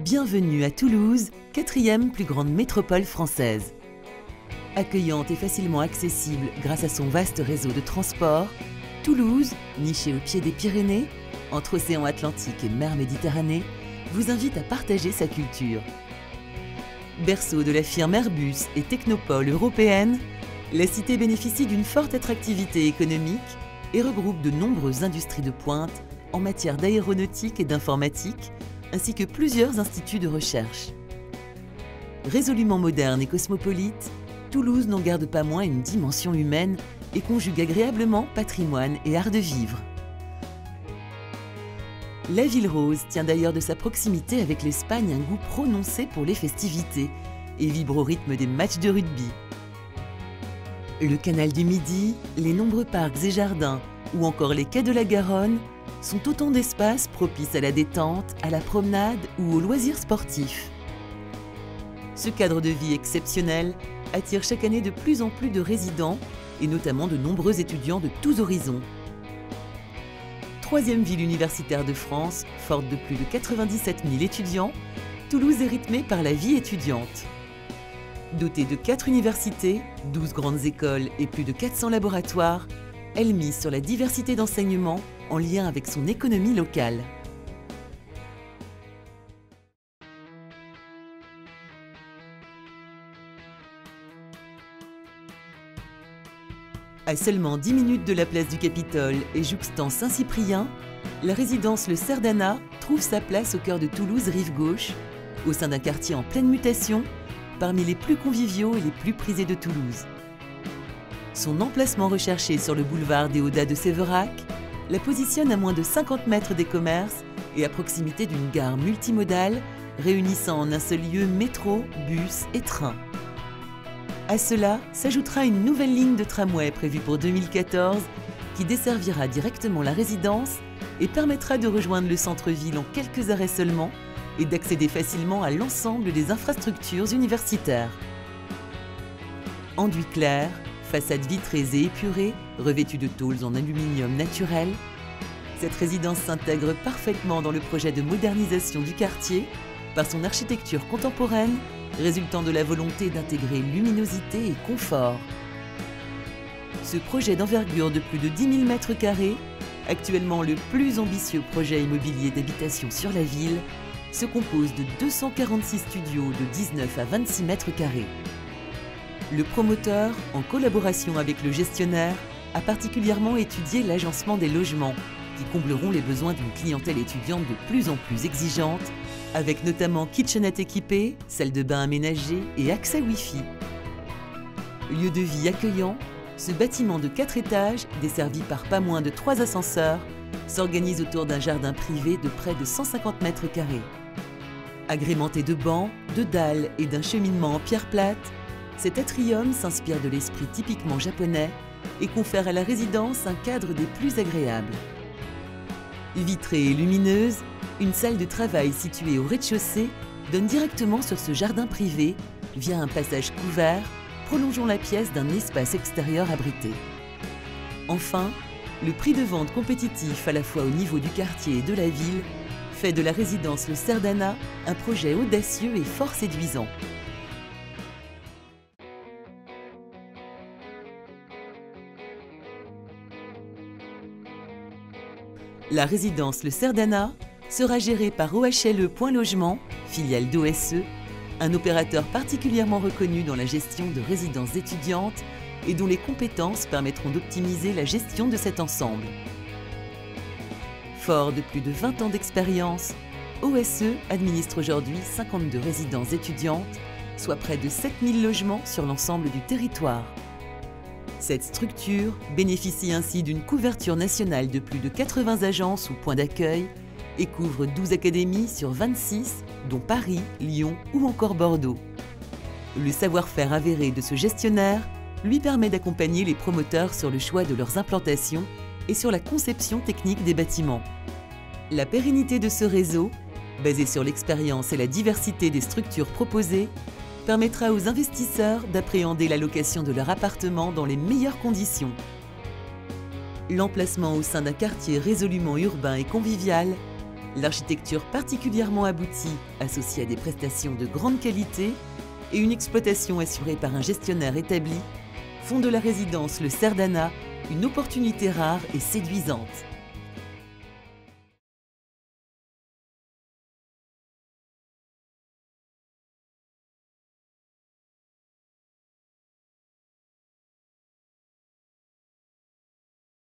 Bienvenue à Toulouse, quatrième plus grande métropole française. Accueillante et facilement accessible grâce à son vaste réseau de transport, Toulouse, nichée au pied des Pyrénées, entre océan Atlantique et mer Méditerranée, vous invite à partager sa culture. Berceau de la firme Airbus et technopole européenne, la cité bénéficie d'une forte attractivité économique et regroupe de nombreuses industries de pointe en matière d'aéronautique et d'informatique, ainsi que plusieurs instituts de recherche. Résolument moderne et cosmopolite, Toulouse n'en garde pas moins une dimension humaine et conjugue agréablement patrimoine et art de vivre. La ville rose tient d'ailleurs de sa proximité avec l'Espagne un goût prononcé pour les festivités et vibre au rythme des matchs de rugby. Le canal du Midi, les nombreux parcs et jardins ou encore les quais de la Garonne sont autant d'espaces propices à la détente, à la promenade ou aux loisirs sportifs. Ce cadre de vie exceptionnel attire chaque année de plus en plus de résidents et notamment de nombreux étudiants de tous horizons. Troisième ville universitaire de France, forte de plus de 97 000 étudiants, Toulouse est rythmée par la vie étudiante. Dotée de 4 universités, 12 grandes écoles et plus de 400 laboratoires, elle mise sur la diversité d'enseignements en lien avec son économie locale. À seulement 10 minutes de la place du Capitole et jouxtant Saint-Cyprien, la résidence Le Cerdana trouve sa place au cœur de Toulouse rive gauche, au sein d'un quartier en pleine mutation, parmi les plus conviviaux et les plus prisés de Toulouse. Son emplacement recherché sur le boulevard des Audats de Séverac la positionne à moins de 50 mètres des commerces et à proximité d'une gare multimodale réunissant en un seul lieu métro, bus et train. À cela s'ajoutera une nouvelle ligne de tramway prévue pour 2014 qui desservira directement la résidence et permettra de rejoindre le centre-ville en quelques arrêts seulement et d'accéder facilement à l'ensemble des infrastructures universitaires. Enduit clair, façades vitrées et épurées, revêtues de tôles en aluminium naturel, cette résidence s'intègre parfaitement dans le projet de modernisation du quartier par son architecture contemporaine, résultant de la volonté d'intégrer luminosité et confort. Ce projet d'envergure de plus de 10 000 m², actuellement le plus ambitieux projet immobilier d'habitation sur la ville, se compose de 246 studios de 19 à 26 m². Le promoteur, en collaboration avec le gestionnaire, a particulièrement étudié l'agencement des logements qui combleront les besoins d'une clientèle étudiante de plus en plus exigeante, avec notamment kitchenette équipée, salle de bain aménagée et accès Wi-Fi. Lieu de vie accueillant, ce bâtiment de 4 étages, desservi par pas moins de 3 ascenseurs, s'organise autour d'un jardin privé de près de 150 m². Agrémenté de bancs, de dalles et d'un cheminement en pierre plate, cet atrium s'inspire de l'esprit typiquement japonais et confère à la résidence un cadre des plus agréables. Vitrée et lumineuse, une salle de travail située au rez-de-chaussée donne directement sur ce jardin privé via un passage couvert, prolongeant la pièce d'un espace extérieur abrité. Enfin, le prix de vente compétitif à la fois au niveau du quartier et de la ville fait de la résidence Le Cerdana un projet audacieux et fort séduisant. La résidence Le Cerdana sera gérée par OHLE Point Logement, filiale d'OSE, un opérateur particulièrement reconnu dans la gestion de résidences étudiantes et dont les compétences permettront d'optimiser la gestion de cet ensemble. Fort de plus de 20 ans d'expérience, OSE administre aujourd'hui 52 résidences étudiantes, soit près de 7000 logements sur l'ensemble du territoire. Cette structure bénéficie ainsi d'une couverture nationale de plus de 80 agences ou points d'accueil et couvre 12 académies sur 26, dont Paris, Lyon ou encore Bordeaux. Le savoir-faire avéré de ce gestionnaire lui permet d'accompagner les promoteurs sur le choix de leurs implantations et sur la conception technique des bâtiments. La pérennité de ce réseau, basé sur l'expérience et la diversité des structures proposées, permettra aux investisseurs d'appréhender la location de leur appartement dans les meilleures conditions. L'emplacement au sein d'un quartier résolument urbain et convivial L'architecture particulièrement aboutie, associée à des prestations de grande qualité et une exploitation assurée par un gestionnaire établi, font de la résidence Le Cerdana une opportunité rare et séduisante.